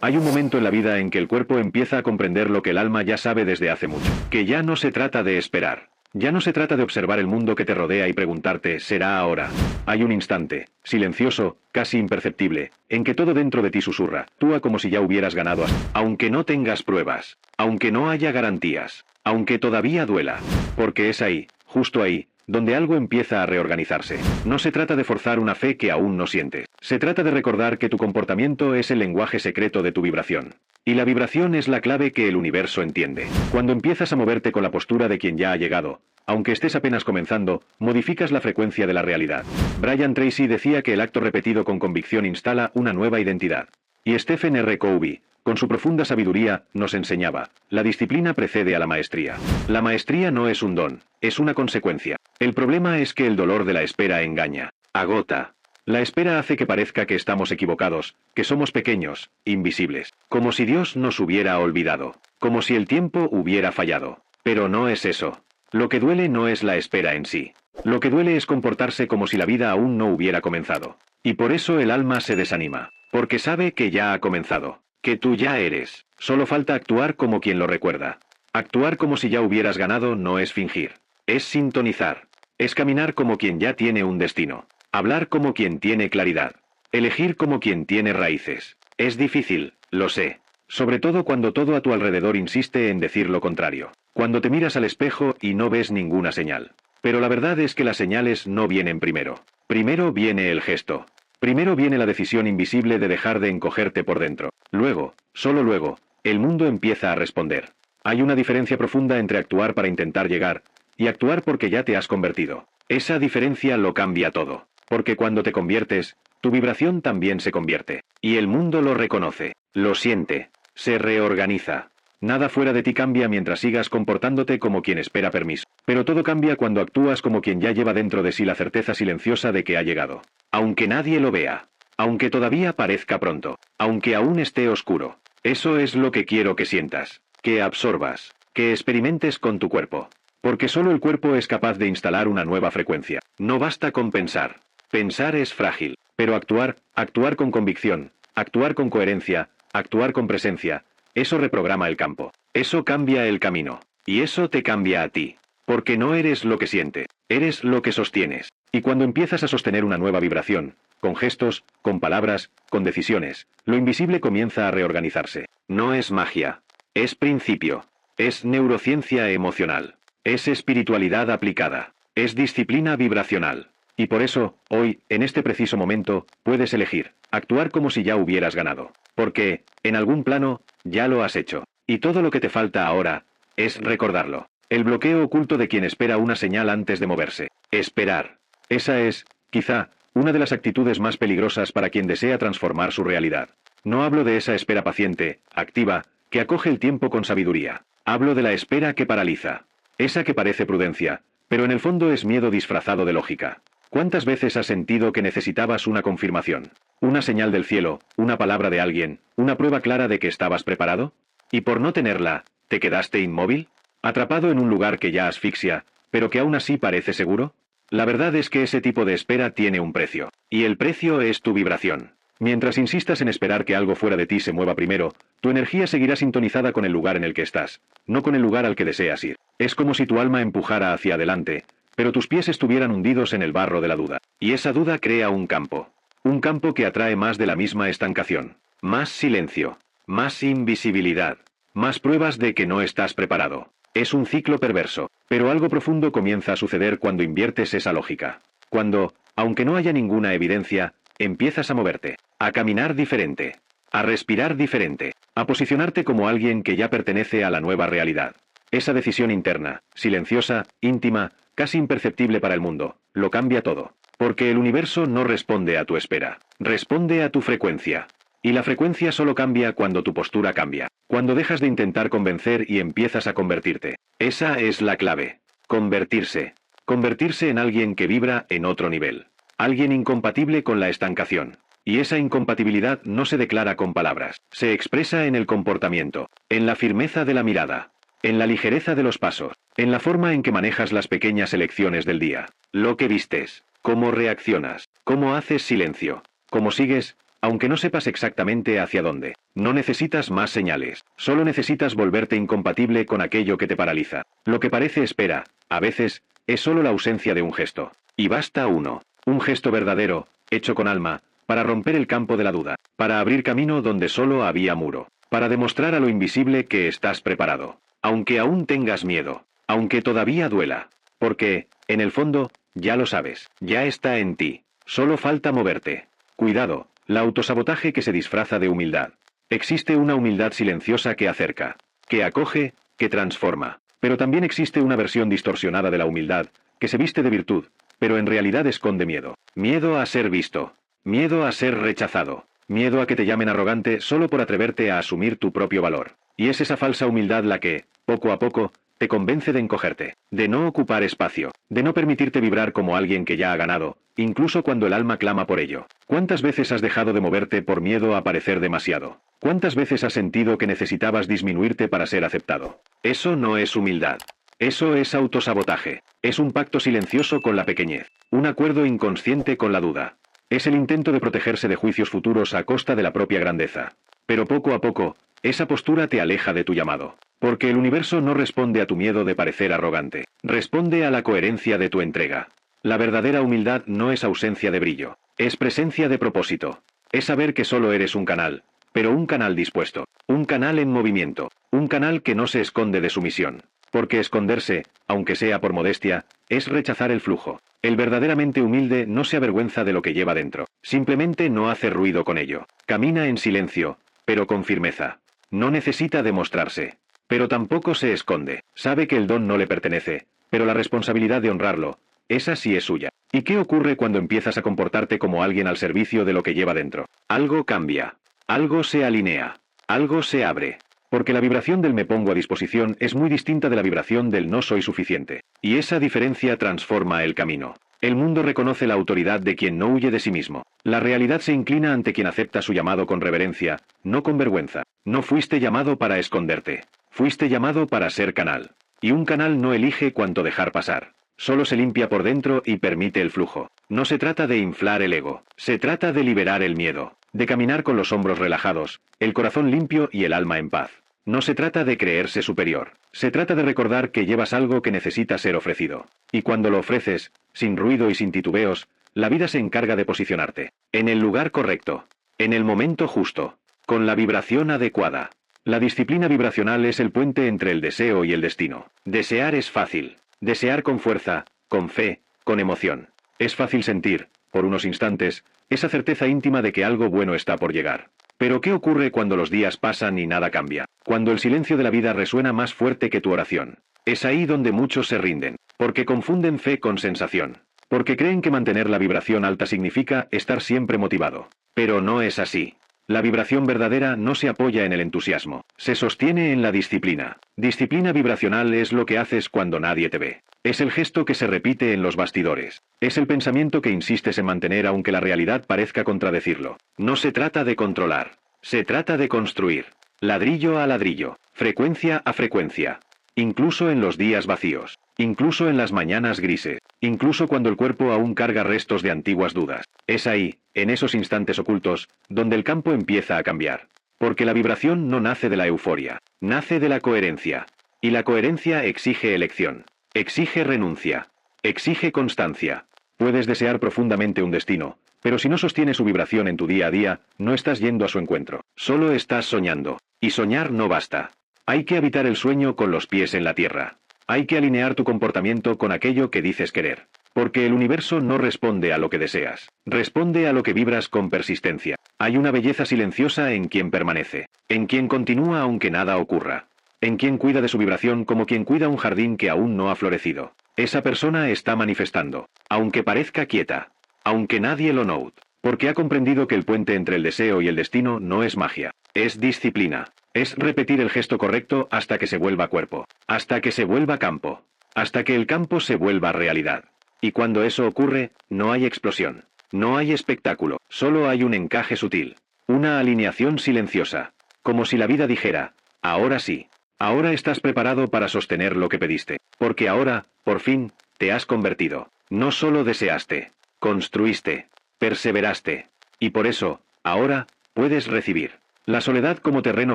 Hay un momento en la vida en que el cuerpo empieza a comprender lo que el alma ya sabe desde hace mucho. Que ya no se trata de esperar. Ya no se trata de observar el mundo que te rodea y preguntarte, ¿será ahora? Hay un instante, silencioso, casi imperceptible, en que todo dentro de ti susurra, actúa como si ya hubieras ganado, aunque no tengas pruebas, aunque no haya garantías, aunque todavía duela. Porque es ahí, justo ahí, donde algo empieza a reorganizarse. No se trata de forzar una fe que aún no sientes. Se trata de recordar que tu comportamiento es el lenguaje secreto de tu vibración. Y la vibración es la clave que el universo entiende. Cuando empiezas a moverte con la postura de quien ya ha llegado, aunque estés apenas comenzando, modificas la frecuencia de la realidad. Brian Tracy decía que el acto repetido con convicción instala una nueva identidad. Y Stephen R. Covey, con su profunda sabiduría, nos enseñaba, la disciplina precede a la maestría. La maestría no es un don, es una consecuencia. El problema es que el dolor de la espera engaña, agota. La espera hace que parezca que estamos equivocados, que somos pequeños, invisibles, como si Dios nos hubiera olvidado, como si el tiempo hubiera fallado. Pero no es eso. Lo que duele no es la espera en sí. Lo que duele es comportarse como si la vida aún no hubiera comenzado. Y por eso el alma se desanima, porque sabe que ya ha comenzado, que tú ya eres. Solo falta actuar como quien lo recuerda. Actuar como si ya hubieras ganado no es fingir, es sintonizar, es caminar como quien ya tiene un destino. Hablar como quien tiene claridad. Elegir como quien tiene raíces. Es difícil, lo sé. Sobre todo cuando todo a tu alrededor insiste en decir lo contrario. Cuando te miras al espejo y no ves ninguna señal. Pero la verdad es que las señales no vienen primero. Primero viene el gesto. Primero viene la decisión invisible de dejar de encogerte por dentro. Luego, solo luego, el mundo empieza a responder. Hay una diferencia profunda entre actuar para intentar llegar y actuar porque ya te has convertido. Esa diferencia lo cambia todo. Porque cuando te conviertes, tu vibración también se convierte. Y el mundo lo reconoce, lo siente, se reorganiza. Nada fuera de ti cambia mientras sigas comportándote como quien espera permiso. Pero todo cambia cuando actúas como quien ya lleva dentro de sí la certeza silenciosa de que ha llegado. Aunque nadie lo vea. Aunque todavía parezca pronto. Aunque aún esté oscuro. Eso es lo que quiero que sientas. Que absorbas. Que experimentes con tu cuerpo. Porque solo el cuerpo es capaz de instalar una nueva frecuencia. No basta con pensar. Pensar es frágil, pero actuar con convicción, actuar con coherencia, actuar con presencia, eso reprograma el campo, eso cambia el camino, y eso te cambia a ti, porque no eres lo que sientes, eres lo que sostienes, y cuando empiezas a sostener una nueva vibración, con gestos, con palabras, con decisiones, lo invisible comienza a reorganizarse. No es magia, es principio, es neurociencia emocional, es espiritualidad aplicada, es disciplina vibracional. Y por eso, hoy, en este preciso momento, puedes elegir, actuar como si ya hubieras ganado. Porque, en algún plano, ya lo has hecho. Y todo lo que te falta ahora, es recordarlo. El bloqueo oculto de quien espera una señal antes de moverse. Esperar. Esa es, quizá, una de las actitudes más peligrosas para quien desea transformar su realidad. No hablo de esa espera paciente, activa, que acoge el tiempo con sabiduría. Hablo de la espera que paraliza. Esa que parece prudencia, pero en el fondo es miedo disfrazado de lógica. ¿Cuántas veces has sentido que necesitabas una confirmación? Una señal del cielo, una palabra de alguien, una prueba clara de que estabas preparado? ¿Y por no tenerla, te quedaste inmóvil? ¿Atrapado en un lugar que ya asfixia, pero que aún así parece seguro? La verdad es que ese tipo de espera tiene un precio. Y el precio es tu vibración. Mientras insistas en esperar que algo fuera de ti se mueva primero, tu energía seguirá sintonizada con el lugar en el que estás, no con el lugar al que deseas ir. Es como si tu alma empujara hacia adelante, pero tus pies estuvieran hundidos en el barro de la duda. Y esa duda crea un campo. Un campo que atrae más de la misma estancación. Más silencio. Más invisibilidad. Más pruebas de que no estás preparado. Es un ciclo perverso. Pero algo profundo comienza a suceder cuando inviertes esa lógica. Cuando, aunque no haya ninguna evidencia, empiezas a moverte. A caminar diferente. A respirar diferente. A posicionarte como alguien que ya pertenece a la nueva realidad. Esa decisión interna, silenciosa, íntima, casi imperceptible para el mundo, lo cambia todo. Porque el universo no responde a tu espera, responde a tu frecuencia. Y la frecuencia solo cambia cuando tu postura cambia, cuando dejas de intentar convencer y empiezas a convertirte. Esa es la clave. Convertirse. Convertirse en alguien que vibra en otro nivel. Alguien incompatible con la estancación. Y esa incompatibilidad no se declara con palabras, se expresa en el comportamiento, en la firmeza de la mirada, en la ligereza de los pasos, en la forma en que manejas las pequeñas elecciones del día, lo que vistes, cómo reaccionas, cómo haces silencio, cómo sigues, aunque no sepas exactamente hacia dónde. No necesitas más señales, solo necesitas volverte incompatible con aquello que te paraliza. Lo que parece espera, a veces, es solo la ausencia de un gesto. Y basta uno. Un gesto verdadero, hecho con alma, para romper el campo de la duda, para abrir camino donde solo había muro, para demostrar a lo invisible que estás preparado. Aunque aún tengas miedo, aunque todavía duela, porque, en el fondo, ya lo sabes, ya está en ti, solo falta moverte. Cuidado, la autosabotaje que se disfraza de humildad. Existe una humildad silenciosa que acerca, que acoge, que transforma. Pero también existe una versión distorsionada de la humildad, que se viste de virtud, pero en realidad esconde miedo. Miedo a ser visto. Miedo a ser rechazado. Miedo a que te llamen arrogante solo por atreverte a asumir tu propio valor. Y es esa falsa humildad la que, poco a poco, te convence de encogerte, de no ocupar espacio, de no permitirte vibrar como alguien que ya ha ganado, incluso cuando el alma clama por ello. ¿Cuántas veces has dejado de moverte por miedo a parecer demasiado? ¿Cuántas veces has sentido que necesitabas disminuirte para ser aceptado? Eso no es humildad. Eso es autosabotaje. Es un pacto silencioso con la pequeñez. Un acuerdo inconsciente con la duda. Es el intento de protegerse de juicios futuros a costa de la propia grandeza. Pero poco a poco, esa postura te aleja de tu llamado. Porque el universo no responde a tu miedo de parecer arrogante. Responde a la coherencia de tu entrega. La verdadera humildad no es ausencia de brillo. Es presencia de propósito. Es saber que solo eres un canal, pero un canal dispuesto. Un canal en movimiento. Un canal que no se esconde de su misión. Porque esconderse, aunque sea por modestia, es rechazar el flujo. El verdaderamente humilde no se avergüenza de lo que lleva dentro. Simplemente no hace ruido con ello. Camina en silencio, pero con firmeza. No necesita demostrarse. Pero tampoco se esconde. Sabe que el don no le pertenece, pero la responsabilidad de honrarlo, esa sí es suya. ¿Y qué ocurre cuando empiezas a comportarte como alguien al servicio de lo que lleva dentro? Algo cambia. Algo se alinea. Algo se abre. Porque la vibración del me pongo a disposición es muy distinta de la vibración del no soy suficiente. Y esa diferencia transforma el camino. El mundo reconoce la autoridad de quien no huye de sí mismo. La realidad se inclina ante quien acepta su llamado con reverencia, no con vergüenza. No fuiste llamado para esconderte. Fuiste llamado para ser canal. Y un canal no elige cuánto dejar pasar. Solo se limpia por dentro y permite el flujo. No se trata de inflar el ego. Se trata de liberar el miedo. De caminar con los hombros relajados, el corazón limpio y el alma en paz. No se trata de creerse superior. Se trata de recordar que llevas algo que necesita ser ofrecido. Y cuando lo ofreces, sin ruido y sin titubeos, la vida se encarga de posicionarte. En el lugar correcto. En el momento justo. Con la vibración adecuada. La disciplina vibracional es el puente entre el deseo y el destino. Desear es fácil. Desear con fuerza, con fe, con emoción. Es fácil sentir, por unos instantes, esa certeza íntima de que algo bueno está por llegar. Pero ¿qué ocurre cuando los días pasan y nada cambia? Cuando el silencio de la vida resuena más fuerte que tu oración. Es ahí donde muchos se rinden, porque confunden fe con sensación. Porque creen que mantener la vibración alta significa estar siempre motivado. Pero no es así. La vibración verdadera no se apoya en el entusiasmo, se sostiene en la disciplina. Disciplina vibracional es lo que haces cuando nadie te ve. Es el gesto que se repite en los bastidores. Es el pensamiento que insistes en mantener aunque la realidad parezca contradecirlo. No se trata de controlar, se trata de construir. Ladrillo a ladrillo, frecuencia a frecuencia. Incluso en los días vacíos, incluso en las mañanas grises, incluso cuando el cuerpo aún carga restos de antiguas dudas. Es ahí, en esos instantes ocultos, donde el campo empieza a cambiar. Porque la vibración no nace de la euforia, nace de la coherencia. Y la coherencia exige elección, exige renuncia, exige constancia. Puedes desear profundamente un destino, pero si no sostienes su vibración en tu día a día, no estás yendo a su encuentro. Solo estás soñando. Y soñar no basta. Hay que habitar el sueño con los pies en la tierra. Hay que alinear tu comportamiento con aquello que dices querer. Porque el universo no responde a lo que deseas. Responde a lo que vibras con persistencia. Hay una belleza silenciosa en quien permanece. En quien continúa aunque nada ocurra. En quien cuida de su vibración como quien cuida un jardín que aún no ha florecido. Esa persona está manifestando. Aunque parezca quieta. Aunque nadie lo note. Porque ha comprendido que el puente entre el deseo y el destino no es magia. Es disciplina. Es repetir el gesto correcto hasta que se vuelva cuerpo. Hasta que se vuelva campo. Hasta que el campo se vuelva realidad. Y cuando eso ocurre, no hay explosión. No hay espectáculo. Solo hay un encaje sutil. Una alineación silenciosa. Como si la vida dijera, ahora sí. Ahora estás preparado para sostener lo que pediste. Porque ahora, por fin, te has convertido. No solo deseaste. Construiste. Perseveraste. Y por eso, Ahora, puedes recibir. La soledad como terreno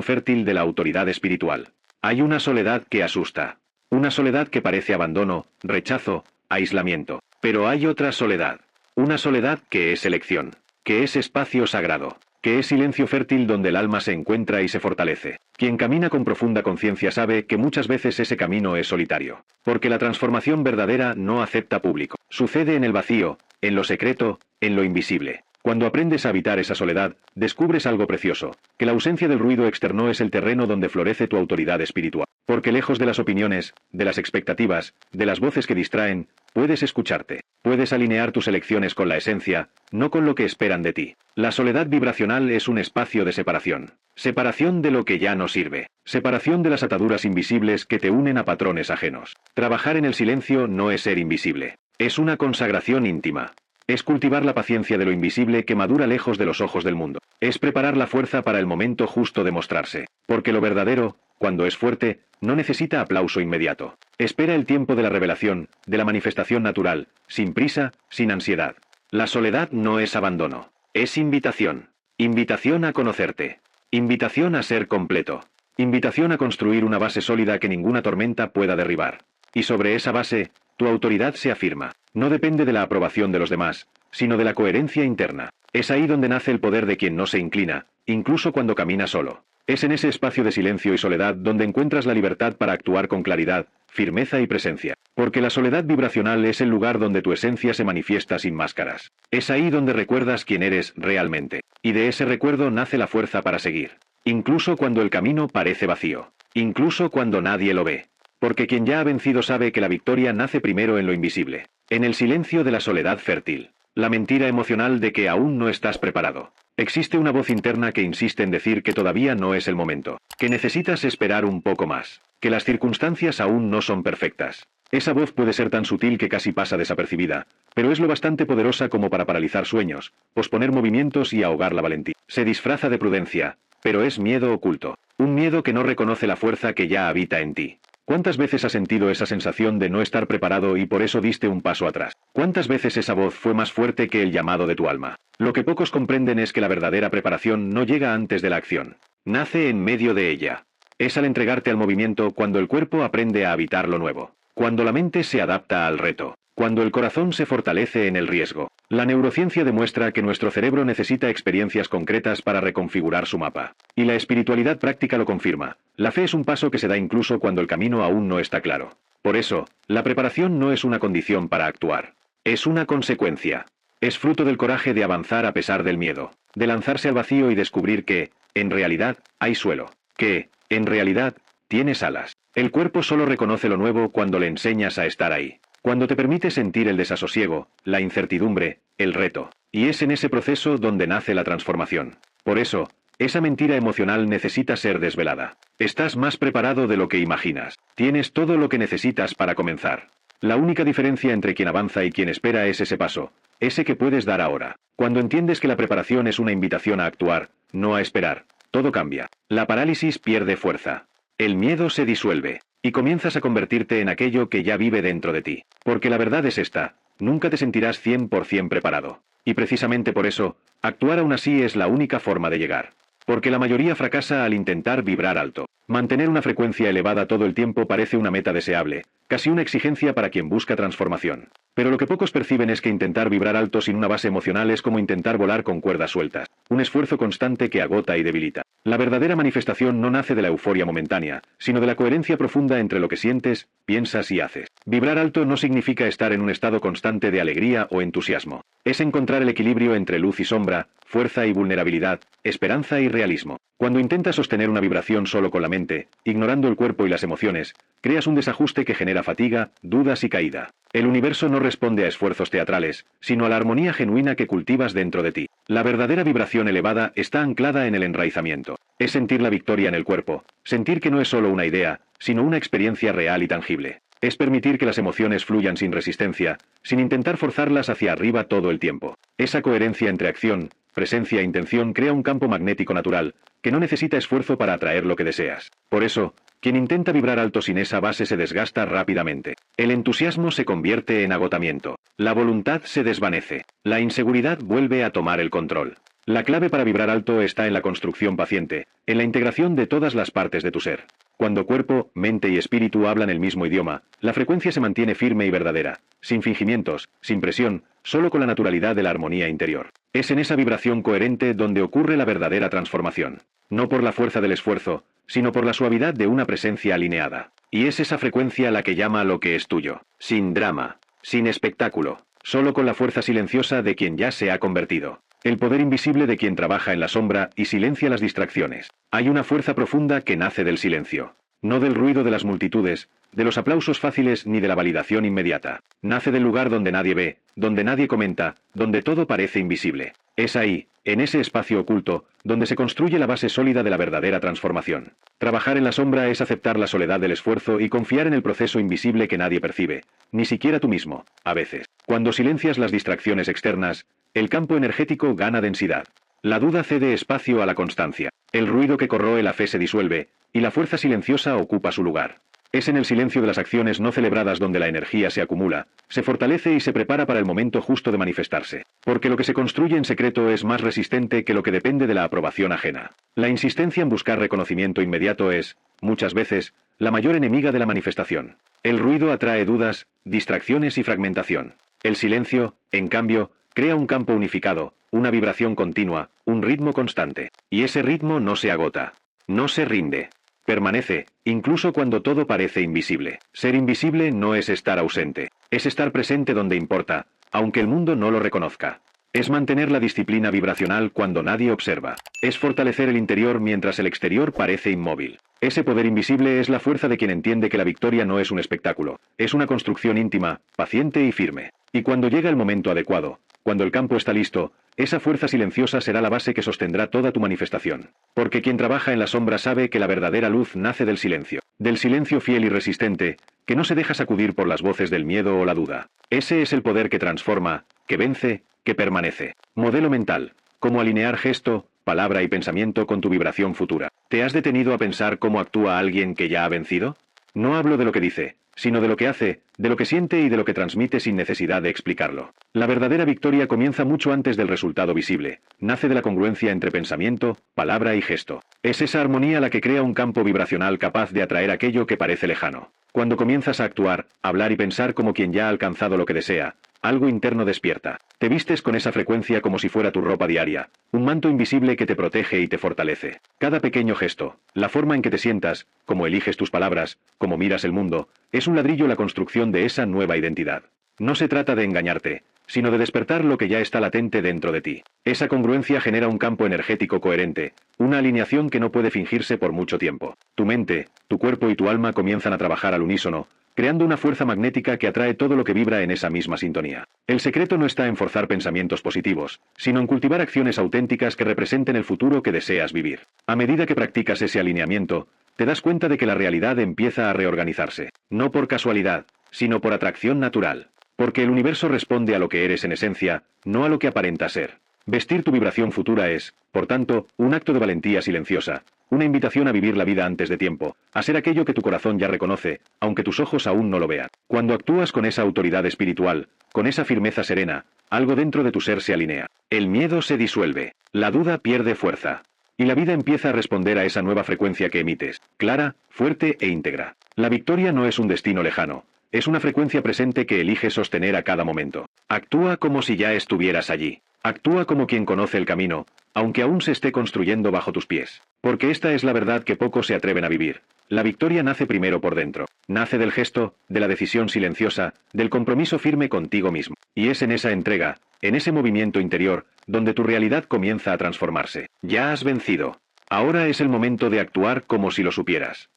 fértil de la autoridad espiritual. Hay una soledad que asusta. Una soledad que parece abandono, rechazo, aislamiento. Pero hay otra soledad. Una soledad que es elección. Que es espacio sagrado. Que es silencio fértil donde el alma se encuentra y se fortalece. Quien camina con profunda conciencia sabe que muchas veces ese camino es solitario. Porque la transformación verdadera no acepta público. Sucede en el vacío, en lo secreto, en lo invisible. Cuando aprendes a habitar esa soledad, descubres algo precioso, que la ausencia del ruido externo es el terreno donde florece tu autoridad espiritual. Porque lejos de las opiniones, de las expectativas, de las voces que distraen, puedes escucharte. Puedes alinear tus elecciones con la esencia, no con lo que esperan de ti. La soledad vibracional es un espacio de separación. Separación de lo que ya no sirve. Separación de las ataduras invisibles que te unen a patrones ajenos. Trabajar en el silencio no es ser invisible. Es una consagración íntima. Es cultivar la paciencia de lo invisible que madura lejos de los ojos del mundo. Es preparar la fuerza para el momento justo de mostrarse. Porque lo verdadero, cuando es fuerte, no necesita aplauso inmediato. Espera el tiempo de la revelación, de la manifestación natural, sin prisa, sin ansiedad. La soledad no es abandono. Es invitación. Invitación a conocerte. Invitación a ser completo. Invitación a construir una base sólida que ninguna tormenta pueda derribar. Y sobre esa base, tu autoridad se afirma. No depende de la aprobación de los demás, sino de la coherencia interna. Es ahí donde nace el poder de quien no se inclina, incluso cuando camina solo. Es en ese espacio de silencio y soledad donde encuentras la libertad para actuar con claridad, firmeza y presencia. Porque la soledad vibracional es el lugar donde tu esencia se manifiesta sin máscaras. Es ahí donde recuerdas quién eres realmente. Y de ese recuerdo nace la fuerza para seguir. Incluso cuando el camino parece vacío. Incluso cuando nadie lo ve. Porque quien ya ha vencido sabe que la victoria nace primero en lo invisible. En el silencio de la soledad fértil. La mentira emocional de que aún no estás preparado. Existe una voz interna que insiste en decir que todavía no es el momento. Que necesitas esperar un poco más. Que las circunstancias aún no son perfectas. Esa voz puede ser tan sutil que casi pasa desapercibida, pero es lo bastante poderosa como para paralizar sueños, posponer movimientos y ahogar la valentía. Se disfraza de prudencia, pero es miedo oculto. Un miedo que no reconoce la fuerza que ya habita en ti. ¿Cuántas veces has sentido esa sensación de no estar preparado y por eso diste un paso atrás? ¿Cuántas veces esa voz fue más fuerte que el llamado de tu alma? Lo que pocos comprenden es que la verdadera preparación no llega antes de la acción. Nace en medio de ella. Es al entregarte al movimiento cuando el cuerpo aprende a habitar lo nuevo. Cuando la mente se adapta al reto. Cuando el corazón se fortalece en el riesgo. La neurociencia demuestra que nuestro cerebro necesita experiencias concretas para reconfigurar su mapa. Y la espiritualidad práctica lo confirma. La fe es un paso que se da incluso cuando el camino aún no está claro. Por eso, la preparación no es una condición para actuar. Es una consecuencia. Es fruto del coraje de avanzar a pesar del miedo. De lanzarse al vacío y descubrir que, en realidad, hay suelo. Que, en realidad, tienes alas. El cuerpo solo reconoce lo nuevo cuando le enseñas a estar ahí. Cuando te permite sentir el desasosiego, la incertidumbre, el reto. Y es en ese proceso donde nace la transformación. Por eso, esa mentira emocional necesita ser desvelada. Estás más preparado de lo que imaginas. Tienes todo lo que necesitas para comenzar. La única diferencia entre quien avanza y quien espera es ese paso, ese que puedes dar ahora. Cuando entiendes que la preparación es una invitación a actuar, no a esperar, todo cambia. La parálisis pierde fuerza. El miedo se disuelve. Y comienzas a convertirte en aquello que ya vive dentro de ti. Porque la verdad es esta, nunca te sentirás 100% preparado. Y precisamente por eso, actuar aún así es la única forma de llegar. Porque la mayoría fracasa al intentar vibrar alto. Mantener una frecuencia elevada todo el tiempo parece una meta deseable, casi una exigencia para quien busca transformación. Pero lo que pocos perciben es que intentar vibrar alto sin una base emocional es como intentar volar con cuerdas sueltas. Un esfuerzo constante que agota y debilita. La verdadera manifestación no nace de la euforia momentánea, sino de la coherencia profunda entre lo que sientes, piensas y haces. Vibrar alto no significa estar en un estado constante de alegría o entusiasmo. Es encontrar el equilibrio entre luz y sombra, fuerza y vulnerabilidad, esperanza y realismo. Cuando intentas sostener una vibración solo con la mente, ignorando el cuerpo y las emociones, creas un desajuste que genera fatiga, dudas y caída. El universo no responde a esfuerzos teatrales, sino a la armonía genuina que cultivas dentro de ti. La verdadera vibración elevada está anclada en el enraizamiento. Es sentir la victoria en el cuerpo, sentir que no es solo una idea, sino una experiencia real y tangible. Es permitir que las emociones fluyan sin resistencia, sin intentar forzarlas hacia arriba todo el tiempo. Esa coherencia entre acción, presencia e intención crea un campo magnético natural, que no necesita esfuerzo para atraer lo que deseas. Por eso, quien intenta vibrar alto sin esa base se desgasta rápidamente. El entusiasmo se convierte en agotamiento. La voluntad se desvanece. La inseguridad vuelve a tomar el control. La clave para vibrar alto está en la construcción paciente, en la integración de todas las partes de tu ser. Cuando cuerpo, mente y espíritu hablan el mismo idioma, la frecuencia se mantiene firme y verdadera, sin fingimientos, sin presión, solo con la naturalidad de la armonía interior. Es en esa vibración coherente donde ocurre la verdadera transformación. No por la fuerza del esfuerzo, sino por la suavidad de una presencia alineada. Y es esa frecuencia la que llama a lo que es tuyo, sin drama, sin espectáculo, solo con la fuerza silenciosa de quien ya se ha convertido. El poder invisible de quien trabaja en la sombra y silencia las distracciones. Hay una fuerza profunda que nace del silencio. No del ruido de las multitudes, de los aplausos fáciles ni de la validación inmediata. Nace del lugar donde nadie ve, donde nadie comenta, donde todo parece invisible. Es ahí, en ese espacio oculto, donde se construye la base sólida de la verdadera transformación. Trabajar en la sombra es aceptar la soledad del esfuerzo y confiar en el proceso invisible que nadie percibe, ni siquiera tú mismo, a veces. Cuando silencias las distracciones externas, el campo energético gana densidad. La duda cede espacio a la constancia. El ruido que corroe la fe se disuelve, y la fuerza silenciosa ocupa su lugar. Es en el silencio de las acciones no celebradas donde la energía se acumula, se fortalece y se prepara para el momento justo de manifestarse. Porque lo que se construye en secreto es más resistente que lo que depende de la aprobación ajena. La insistencia en buscar reconocimiento inmediato es, muchas veces, la mayor enemiga de la manifestación. El ruido atrae dudas, distracciones y fragmentación. El silencio, en cambio, crea un campo unificado, una vibración continua, un ritmo constante. Y ese ritmo no se agota. No se rinde. Permanece, incluso cuando todo parece invisible. Ser invisible no es estar ausente. Es estar presente donde importa, aunque el mundo no lo reconozca. Es mantener la disciplina vibracional cuando nadie observa. Es fortalecer el interior mientras el exterior parece inmóvil. Ese poder invisible es la fuerza de quien entiende que la victoria no es un espectáculo, es una construcción íntima, paciente y firme. Y cuando llega el momento adecuado, cuando el campo está listo, esa fuerza silenciosa será la base que sostendrá toda tu manifestación. Porque quien trabaja en la sombra sabe que la verdadera luz nace del silencio fiel y resistente, que no se deja sacudir por las voces del miedo o la duda. Ese es el poder que transforma, que vence, que permanece. Modelo mental. Cómo alinear gesto, palabra y pensamiento con tu vibración futura. ¿Te has detenido a pensar cómo actúa alguien que ya ha vencido? No hablo de lo que dice, sino de lo que hace, de lo que siente y de lo que transmite sin necesidad de explicarlo. La verdadera victoria comienza mucho antes del resultado visible. Nace de la congruencia entre pensamiento, palabra y gesto. Es esa armonía la que crea un campo vibracional capaz de atraer aquello que parece lejano. Cuando comienzas a actuar, hablar y pensar como quien ya ha alcanzado lo que desea, algo interno despierta. Te vistes con esa frecuencia como si fuera tu ropa diaria, un manto invisible que te protege y te fortalece. Cada pequeño gesto, la forma en que te sientas, cómo eliges tus palabras, cómo miras el mundo, es un ladrillo en la construcción de esa nueva identidad. No se trata de engañarte, sino de despertar lo que ya está latente dentro de ti. Esa congruencia genera un campo energético coherente, una alineación que no puede fingirse por mucho tiempo. Tu mente, tu cuerpo y tu alma comienzan a trabajar al unísono, creando una fuerza magnética que atrae todo lo que vibra en esa misma sintonía. El secreto no está en forzar pensamientos positivos, sino en cultivar acciones auténticas que representen el futuro que deseas vivir. A medida que practicas ese alineamiento, te das cuenta de que la realidad empieza a reorganizarse, no por casualidad, sino por atracción natural. Porque el universo responde a lo que eres en esencia, no a lo que aparenta ser. Vestir tu vibración futura es, por tanto, un acto de valentía silenciosa, una invitación a vivir la vida antes de tiempo, a ser aquello que tu corazón ya reconoce, aunque tus ojos aún no lo vean. Cuando actúas con esa autoridad espiritual, con esa firmeza serena, algo dentro de tu ser se alinea. El miedo se disuelve, la duda pierde fuerza. Y la vida empieza a responder a esa nueva frecuencia que emites, clara, fuerte e íntegra. La victoria no es un destino lejano, es una frecuencia presente que eliges sostener a cada momento. Actúa como si ya estuvieras allí. Actúa como quien conoce el camino, aunque aún se esté construyendo bajo tus pies. Porque esta es la verdad que pocos se atreven a vivir. La victoria nace primero por dentro. Nace del gesto, de la decisión silenciosa, del compromiso firme contigo mismo. Y es en esa entrega, en ese movimiento interior, donde tu realidad comienza a transformarse. Ya has vencido. Ahora es el momento de actuar como si lo supieras.